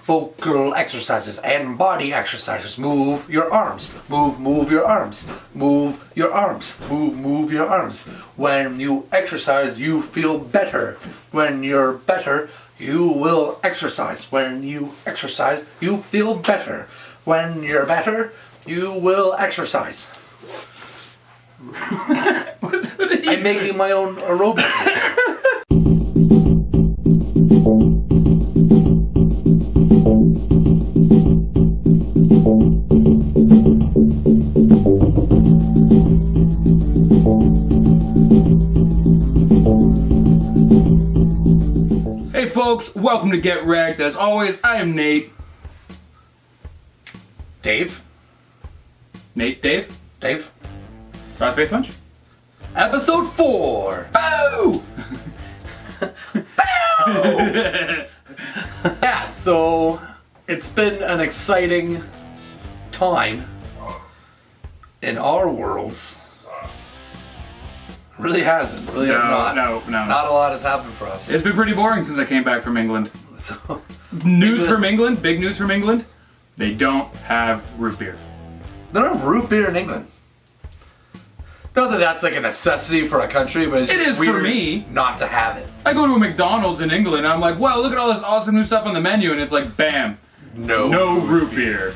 vocal exercises and body exercises. Move your arms. Move your arms. Move your arms. Move your arms. When you exercise, you feel better. When you're better, you will exercise. When you exercise, you feel better. When you're better, you will exercise. I'm making my own aerobics. Hey folks, welcome to Get Wrecked. As always, I am Nate. Dave? Dave? Space Punch? Episode 4! Boo! Boo! Yeah, so it's been an exciting time in our worlds. Really hasn't. Really has not. No. Not a lot has happened for us. It's been pretty boring since I came back from England. So, News from England, big news from England. They don't have root beer. they don't have root beer in England. Not that that's like a necessity for a country, but it's It just is weird for me. not to have it. I go to a McDonald's in England and I'm like, wow, look at all this awesome new stuff on the menu, and it's like, bam, no root beer.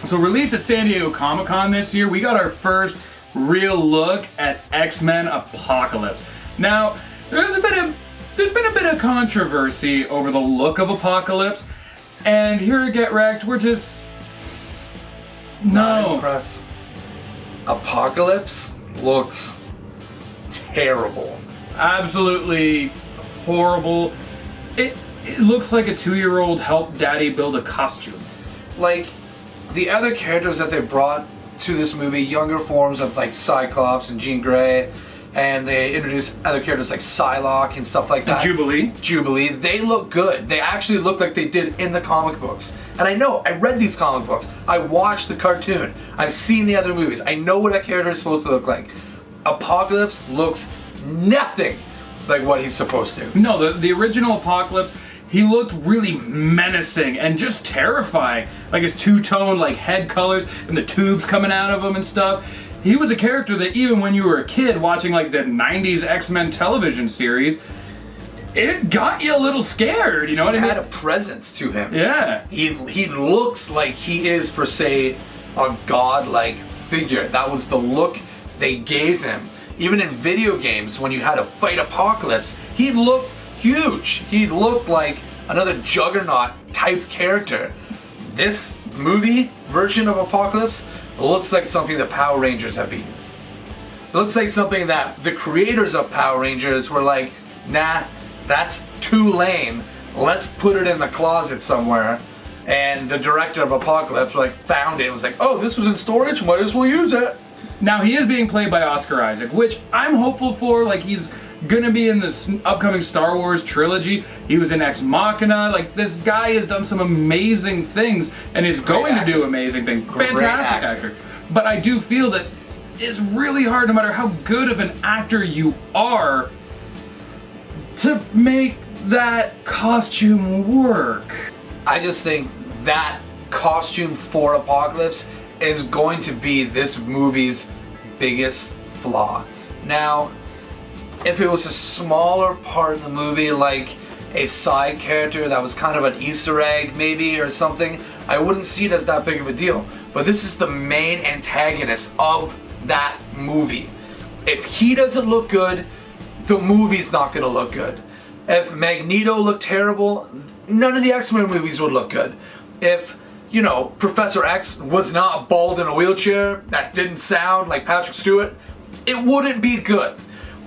So released at San Diego Comic-Con this year, we got our first real look at X-Men Apocalypse. Now, there's been a bit of controversy over the look of Apocalypse, and here at Get Wrecked, we're just Not impressed. Apocalypse looks terrible. Absolutely horrible. It looks like a 2-year-old helped daddy build a costume. Like, the other characters that they brought to this movie, younger forms of like Cyclops and Jean Grey, and they introduced other characters like Psylocke and stuff like that. Jubilee, they look good. They actually look like they did in the comic books. And I know, I read these comic books. I watched the cartoon. I've seen the other movies. I know what a character is supposed to look like. Apocalypse looks nothing like what he's supposed to. No, the original Apocalypse, he looked really menacing and just terrifying. Like his two-tone like head colors and the tubes coming out of him and stuff. He was a character that even when you were a kid watching like the 90s X-Men television series, it got you a little scared, you know what I mean? He had a presence to him. Yeah. He looks like he is, per se, a godlike figure. That was the look they gave him. Even in video games, when you had to fight Apocalypse, he looked huge. He looked like another Juggernaut type character. This movie version of Apocalypse looks like something the Power Rangers have beaten. It looks like something that the creators of Power Rangers were like, nah, that's too lame. Let's put it in the closet somewhere. And the director of Apocalypse found it and was like, oh, this was in storage, might as well use it. Now he is being played by Oscar Isaac, which I'm hopeful for. Like, he's gonna be in the upcoming Star Wars trilogy. He was in Ex Machina. Like, this guy has done some amazing things and is going to do amazing things. Fantastic actor. But I do feel that it's really hard, no matter how good of an actor you are, to make that costume work. I just think that costume for Apocalypse is going to be this movie's biggest flaw. Now, if it was a smaller part of the movie, like a side character that was kind of an Easter egg maybe or something, I wouldn't see it as that big of a deal. But this is the main antagonist of that movie. If he doesn't look good, the movie's not going to look good. If Magneto looked terrible, none of the X-Men movies would look good. If, you know, Professor X was not bald in a wheelchair, that didn't sound like Patrick Stewart, it wouldn't be good.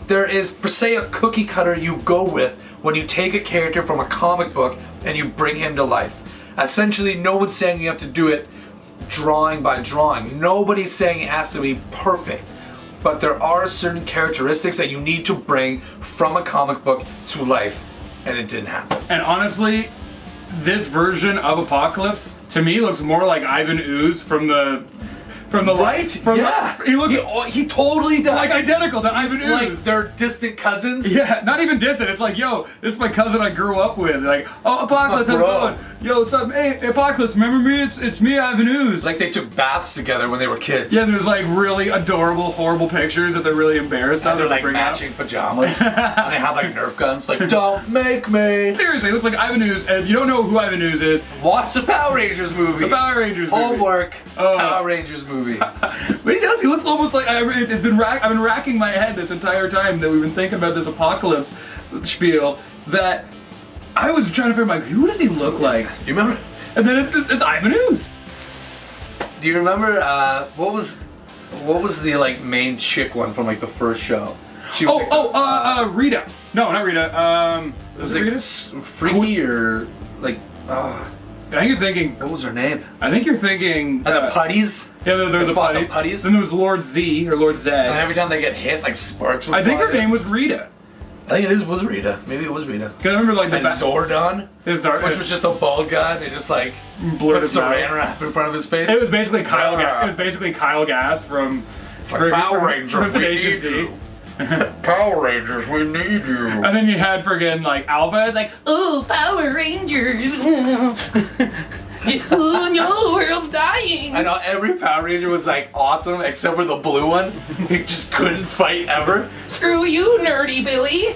There is, per se, a cookie cutter you go with when you take a character from a comic book and you bring him to life. Essentially, no one's saying you have to do it drawing by drawing. Nobody's saying it has to be perfect. But there are certain characteristics that you need to bring from a comic book to life, and it didn't happen. And honestly, this version of Apocalypse, to me, looks more like Ivan Ooze from the from the Right? From Yeah. he looks he totally does. like identical to Ivan Ooze. Like they're distant cousins. Yeah, not even distant. It's like, yo, this is my cousin I grew up with. Like, oh, Apocalypse, how's it bro. going? Yo, what's up? Hey, Apocalypse, remember me? It's me, Ivan Ooze. Like they took baths together when they were kids. Yeah, there's like really adorable, horrible pictures that they're really embarrassed of. And they're that like they bring out. matching pajamas. And they have like Nerf guns. Like, don't make me. Seriously, it looks like Ivan Ooze. And if you don't know who Ivan Ooze is, Watch the Power Rangers movie. the Power Rangers movie. Homework. Oh. Power Rangers movie. But he does. He looks almost like I've been racking my head this entire time that we've been thinking about this Apocalypse spiel. That I was trying to figure out, like, who does he look like? You remember? And then it's Ivan Ooze. Do you remember what was the like main chick one from like the first show? She was Rita. No, not Rita. it was it like Rita? Freaky or like I think you're thinking. what was her name? I think you're thinking. And the putties. Yeah, there was They the fought the putties. putties. Then there was Lord Z or Lord And Zed. every time they get hit, like sparks would I think fly. her name was Rita. I think it was Rita. Maybe it was Rita. Cause I remember like the And Zordon, which was just a bald guy. They just like blurred put his mouth. saran wrap in front of his face. It was basically Kyle. Yeah. It was basically Kyle Gass from Power Rangers, from we Tenacious need D. you. Power Rangers, we need you. And then you had friggin' like Alpha, like, oh, Power Rangers. Oh, no, world's dying. I know every Power Ranger was like awesome except for the blue one. He just couldn't fight ever. Screw you, nerdy Billy.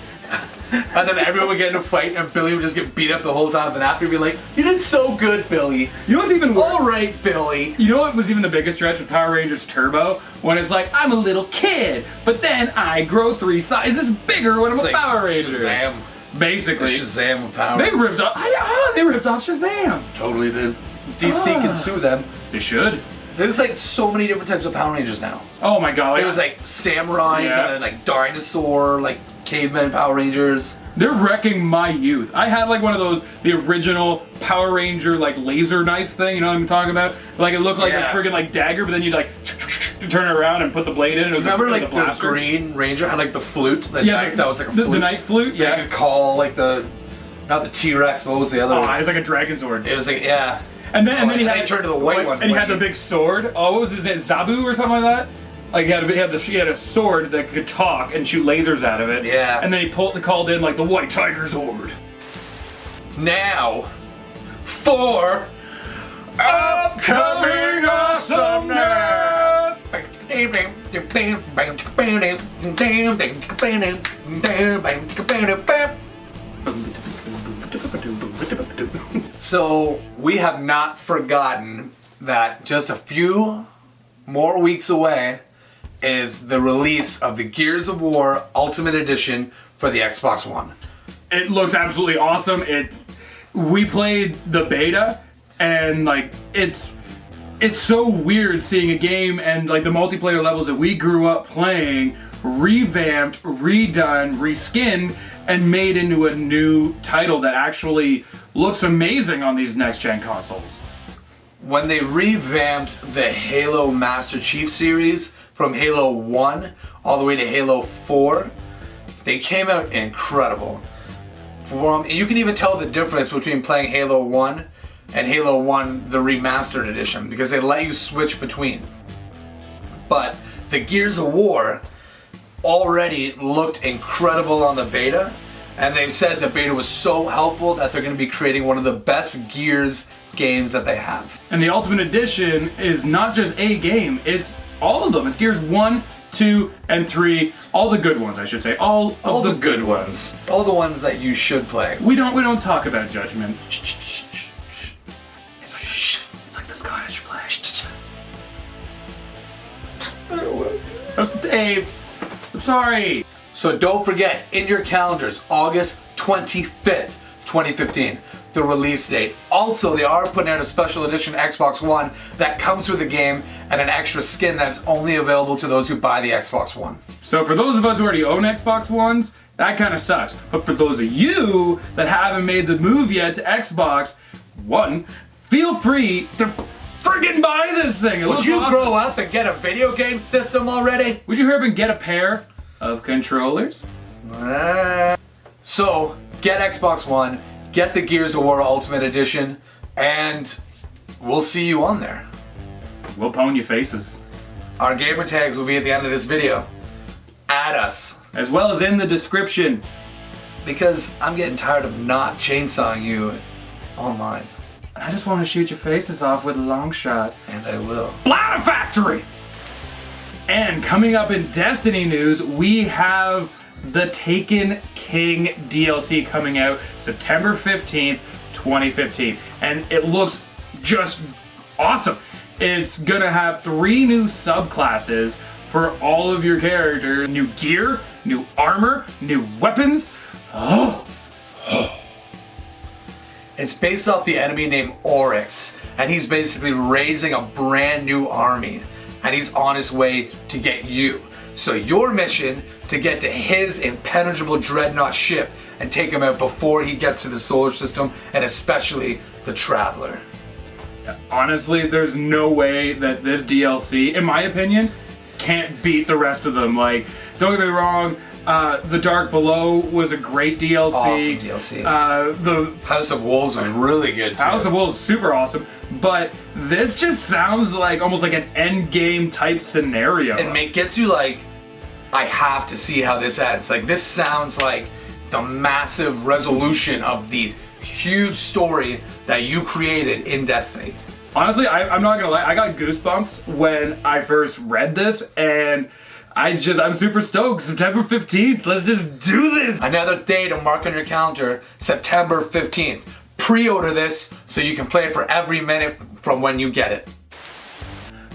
And then everyone would get in a fight and Billy would just get beat up the whole time. And after he'd be like, you did so good, Billy. You know what's even worse? All right, Billy. You know what was even the biggest stretch with Power Rangers Turbo? When it's like, I'm a little kid, but then I grow 3 sizes bigger when I'm It's a like Power Ranger. Shazam. Basically. Shazam with Power They Rangers. ripped off. They ripped off Shazam. Totally did. DC can sue them. They should. There's like so many different types of Power Rangers now. Oh my god. There was like samurais Yeah. and then like dinosaur, like caveman Power Rangers. They're wrecking my youth. I had like one of those, the original Power Ranger like laser knife thing, you know what I'm talking about? Like it looked like Yeah. a friggin' like dagger, but then you'd like turn it around and put the blade in. And it was Remember it was like a the blaster. Green Ranger had like the flute, the Yeah, knife that was like a the flute. night flute, They yeah. could call like the, not the T-Rex, what was the other Oh, one? it was like a dragon sword. It was like, yeah. And then he and had then he turned to the white one and he when had the he- big sword. Oh, what was his name? Zabu or something like that. Like he had a sword that could talk and shoot lasers out of it. Yeah. And then he called in like the White Tiger's Horde. Now, for upcoming awesomeness! So, we have not forgotten that just a few more weeks away is the release of the Gears of War Ultimate Edition for the Xbox One. It looks absolutely awesome. We played the beta, and like it's so weird seeing a game and like the multiplayer levels that we grew up playing revamped, redone, reskinned, and made into a new title that actually looks amazing on these next-gen consoles. When they revamped the Halo Master Chief series from Halo 1 all the way to Halo 4, they came out incredible. You can even tell the difference between playing Halo 1 and Halo 1 the remastered edition because they let you switch between. But the Gears of War already looked incredible on the beta, and they've said the beta was so helpful that they're going to be creating one of the best Gears games that they have. And the Ultimate Edition is not just a game, it's all of them. It's Gears 1, 2, and 3. All the good ones, I should say. All the good ones. All the ones that you should play. We don't talk about Judgment. Shh. It's like the Scottish play. That's Dave. I'm sorry. So don't forget, in your calendars, August 25th, 2015, the release date. Also, they are putting out a special edition Xbox One that comes with the game and an extra skin that's only available to those who buy the Xbox One. So for those of us who already own Xbox Ones, that kind of sucks. But for those of you that haven't made the move yet to Xbox One, feel free to friggin' buy this thing. It Would looks you awesome. grow up and get a video game system already? Would you hurry up and get a pair of controllers? So, get Xbox One, get the Gears of War Ultimate Edition, and we'll see you on there. We'll pwn your faces. Our gamer tags will be at the end of this video. Add us. As well as in the description. Because I'm getting tired of not chainsawing you online. I just want to shoot your faces off with a long shot. And I will. Splatter Factory! And coming up in Destiny news, we have the Taken King DLC coming out September 15th, 2015. And it looks just awesome. It's gonna have 3 new subclasses for all of your characters. New gear, new armor, new weapons. Oh! It's based off the enemy named Oryx, and he's basically raising a brand new army, and he's on his way to get you. So your mission to get to his impenetrable dreadnought ship and take him out before he gets to the solar system, and especially the Traveler. Honestly, there's no way that this DLC, in my opinion, can't beat the rest of them. Like, don't get me wrong, The Dark Below was a great DLC. Awesome DLC. The House of Wolves was really good too. House of Wolves is super awesome, but this just sounds like almost like an end game type scenario. It gets you like, I have to see how this ends. Like, this sounds like the massive resolution of the huge story that you created in Destiny. Honestly, I'm not gonna lie, I got goosebumps when I first read this, and I'm super stoked. September 15th, let's just do this! Another day to mark on your calendar, September 15th. Pre-order this so you can play it for every minute from when you get it.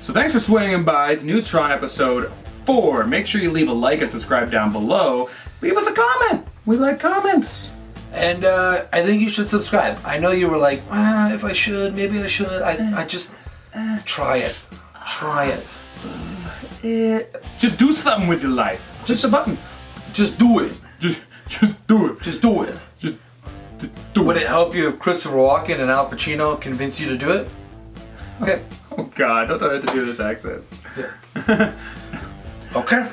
So thanks for swinging by to Newstron episode 4. Make sure you leave a like and subscribe down below. Leave us a comment. We like comments. And I think you should subscribe. I know you were like, if I should, maybe I should. I just try it. Try it. Just do something with your life. Just a button. Just do it. Just do it. Just do it. Just do Would it. it help you if Christopher Walken and Al Pacino convince you to do it? Okay. Oh God, don't have to do this accent. Yeah. Okay.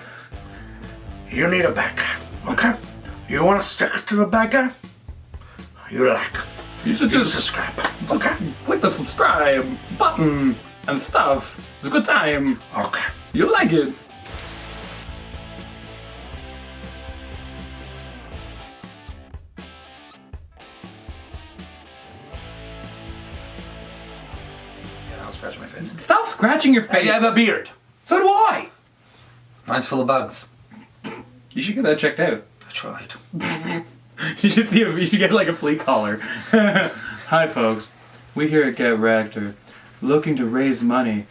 You need a bad guy. Okay. You want to stick to the bad guy? You like. You should just subscribe. Okay. click the subscribe button and stuff. It's a good time. Okay. You'll like it. Yeah, I'll scratch my face. Stop scratching your face. Hey, you have a beard. So do I. Mine's full of bugs. You should get that checked out. I tried. You should get like a flea collar. Hi folks, we here at Get Wrecked are looking to raise money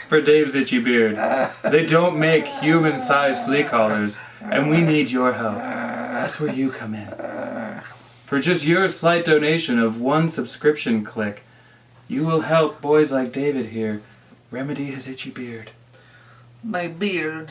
for Dave's itchy beard. They don't make human-sized flea collars, and we need your help. That's where you come in. For just your slight donation of 1 subscription click, you will help boys like David here remedy his itchy beard. My beard.